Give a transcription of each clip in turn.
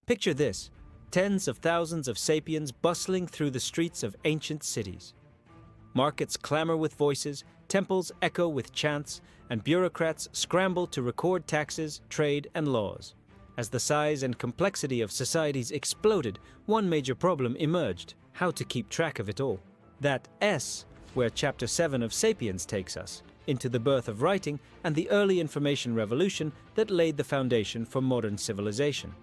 Picture this: tens of thousands of sapiens bustling through the streets of ancient cities. Markets clamor with voices, temples echo with chants, and bureaucrats scramble to record taxes, trade, and laws. As the size and complexity of societies exploded, one major problem emerged: how to keep track of it all. That S, where Chapter 7 of Sapiens takes us, into the birth of writing and the early information revolution that laid the foundation for modern civilization.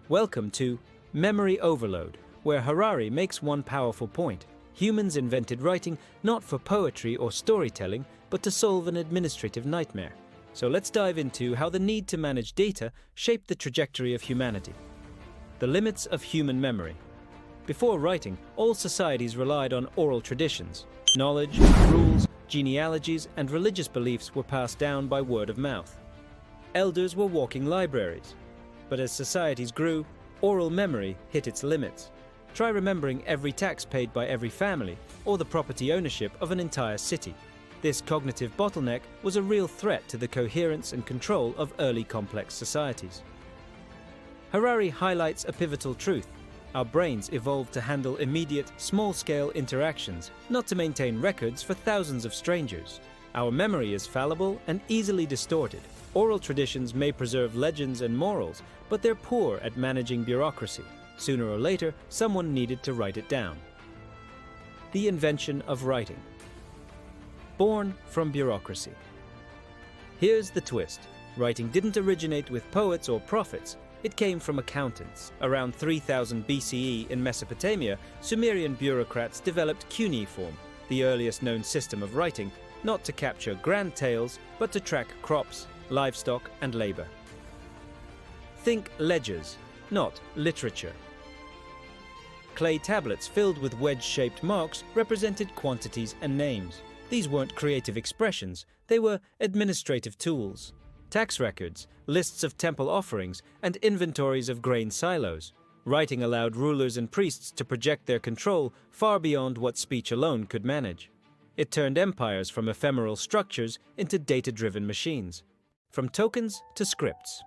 Welcome to Memory Overload, where Harari makes one powerful point. Humans invented writing not for poetry or storytelling, but to solve an administrative nightmare. So let's dive into how the need to manage data shaped the trajectory of humanity. The limits of human memory. Before writing, all societies relied on oral traditions. Knowledge, rules, genealogies, and religious beliefs were passed down by word of mouth. Elders were walking libraries. But as societies grew, oral memory hit its limits. Try remembering every tax paid by every family, or the property ownership of an entire city. This cognitive bottleneck was a real threat to the coherence and control of early complex societies. Harari highlights a pivotal truth. Our brains evolved to handle immediate, small-scale interactions, not to maintain records for thousands of strangers. Our memory is fallible and easily distorted. Oral traditions may preserve legends and morals, but they're poor at managing bureaucracy. Sooner or later, someone needed to write it down. The invention of writing. Born from bureaucracy. Here's the twist. Writing didn't originate with poets or prophets. It came from accountants. Around 3000 BCE in Mesopotamia, Sumerian bureaucrats developed cuneiform, the earliest known system of writing, not to capture grand tales, but to track crops, livestock, and labor. Think ledgers, not literature. Clay tablets filled with wedge-shaped marks represented quantities and names. These weren't creative expressions, they were administrative tools. Tax records, lists of temple offerings, and inventories of grain silos. Writing allowed rulers and priests to project their control far beyond what speech alone could manage. It turned empires from ephemeral structures into data-driven machines, from tokens to scripts.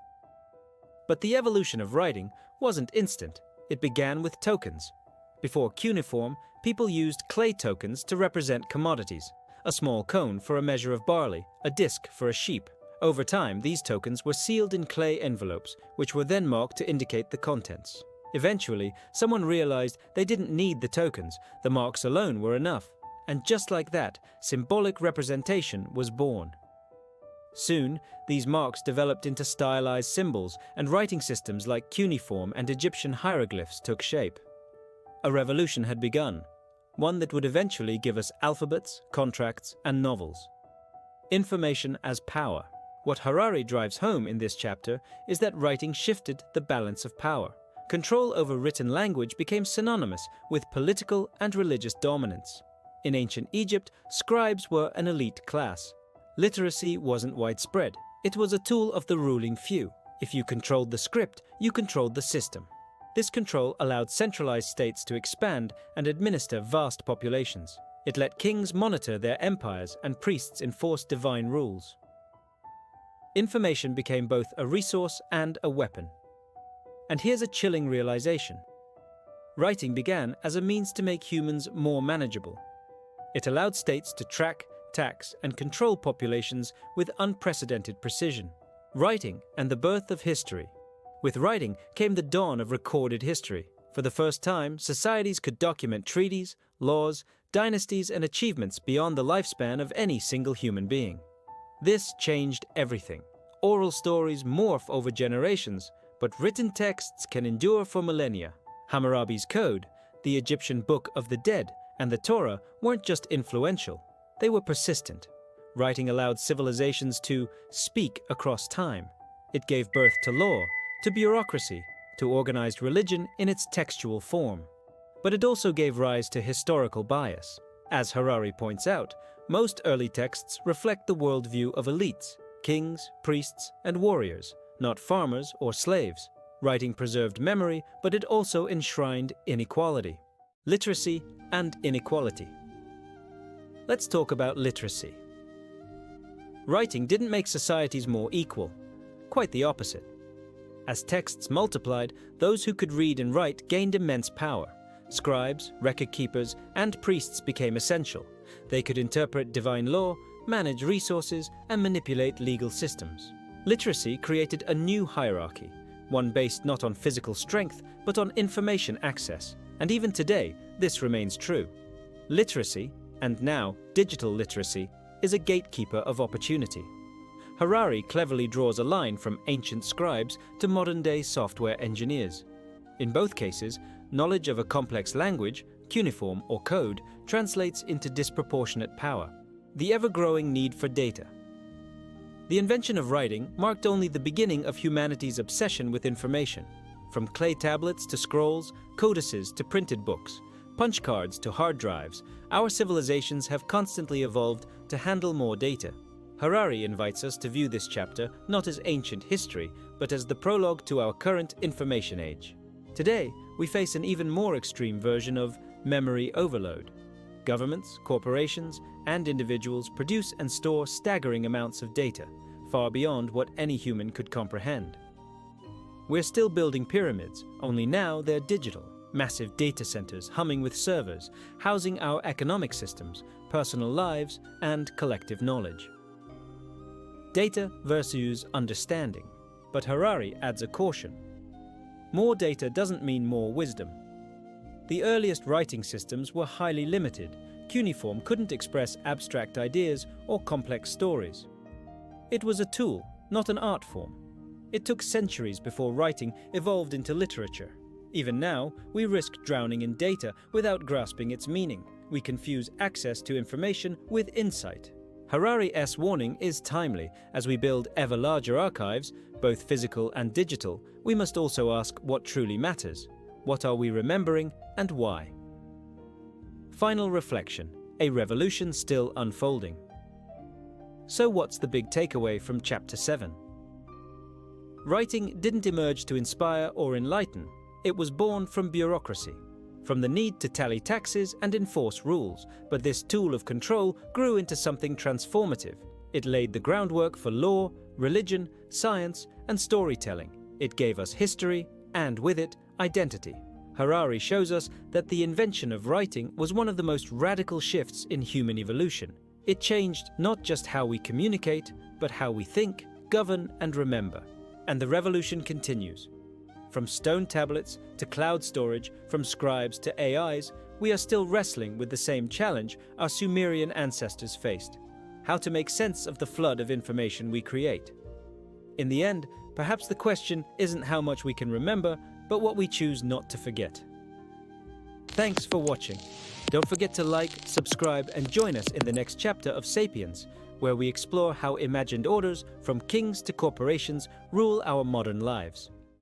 But the evolution of writing wasn't instant. It began with tokens. Before cuneiform, people used clay tokens to represent commodities. A small cone for a measure of barley, a disc for a sheep. Over time, these tokens were sealed in clay envelopes, which were then marked to indicate the contents. Eventually, someone realized they didn't need the tokens, the marks alone were enough. And just like that, symbolic representation was born. Soon, these marks developed into stylized symbols, and writing systems like cuneiform and Egyptian hieroglyphs took shape. A revolution had begun, one that would eventually give us alphabets, contracts, and novels. Information as power. What Harari drives home in this chapter is that writing shifted the balance of power. Control over written language became synonymous with political and religious dominance. In ancient Egypt, scribes were an elite class. Literacy wasn't widespread. It was a tool of the ruling few. If you controlled the script, you controlled the system. This control allowed centralized states to expand and administer vast populations. It let kings monitor their empires and priests enforce divine rules. Information became both a resource and a weapon. And here's a chilling realization. Writing began as a means to make humans more manageable. It allowed states to track, tax, and control populations with unprecedented precision. Writing and the birth of history. With writing came the dawn of recorded history. For the first time, societies could document treaties, laws, dynasties, and achievements beyond the lifespan of any single human being. This changed everything. Oral stories morph over generations, but written texts can endure for millennia. Hammurabi's Code, the Egyptian Book of the Dead, and the Torah weren't just influential, they were persistent. Writing allowed civilizations to speak across time. It gave birth to law, to bureaucracy, to organized religion in its textual form. But it also gave rise to historical bias. As Harari points out, most early texts reflect the worldview of elites, kings, priests, and warriors, not farmers or slaves. Writing preserved memory, but it also enshrined inequality. Literacy and inequality. Let's talk about literacy. Writing didn't make societies more equal. Quite the opposite. As texts multiplied, those who could read and write gained immense power. Scribes, record-keepers, and priests became essential. They could interpret divine law, manage resources, and manipulate legal systems. Literacy created a new hierarchy, one based not on physical strength, but on information access. And even today, this remains true. Literacy, and now digital literacy, is a gatekeeper of opportunity. Harari cleverly draws a line from ancient scribes to modern-day software engineers. In both cases, knowledge of a complex language, cuneiform or code, translates into disproportionate power. The ever-growing need for data. The invention of writing marked only the beginning of humanity's obsession with information. From clay tablets to scrolls, codices to printed books, punch cards to hard drives, our civilizations have constantly evolved to handle more data. Harari invites us to view this chapter not as ancient history, but as the prologue to our current information age. Today, we face an even more extreme version of memory overload. Governments, corporations, and individuals produce and store staggering amounts of data, far beyond what any human could comprehend. We're still building pyramids, only now they're digital. Massive data centers humming with servers, housing our economic systems, personal lives, and collective knowledge. Data versus understanding. But Harari adds a caution. More data doesn't mean more wisdom. The earliest writing systems were highly limited. Cuneiform couldn't express abstract ideas or complex stories. It was a tool, not an art form. It took centuries before writing evolved into literature. Even now, we risk drowning in data without grasping its meaning. We confuse access to information with insight. Harari's warning is timely. As we build ever larger archives, both physical and digital, we must also ask what truly matters. What are we remembering and why? Final reflection. A revolution still unfolding. So what's the big takeaway from Chapter 7? Writing didn't emerge to inspire or enlighten. It was born from bureaucracy, from the need to tally taxes and enforce rules. But this tool of control grew into something transformative. It laid the groundwork for law, religion, science, and storytelling. It gave us history, and with it, identity. Harari shows us that the invention of writing was one of the most radical shifts in human evolution. It changed not just how we communicate, but how we think, govern, and remember. And the revolution continues. From stone tablets to cloud storage, from scribes to AIs, we are still wrestling with the same challenge our Sumerian ancestors faced: how to make sense of the flood of information we create. In the end, perhaps the question isn't how much we can remember, but what we choose not to forget. Thanks for watching. Don't forget to like, subscribe, and join us in the next chapter of Sapiens, where we explore how imagined orders, from kings to corporations, rule our modern lives.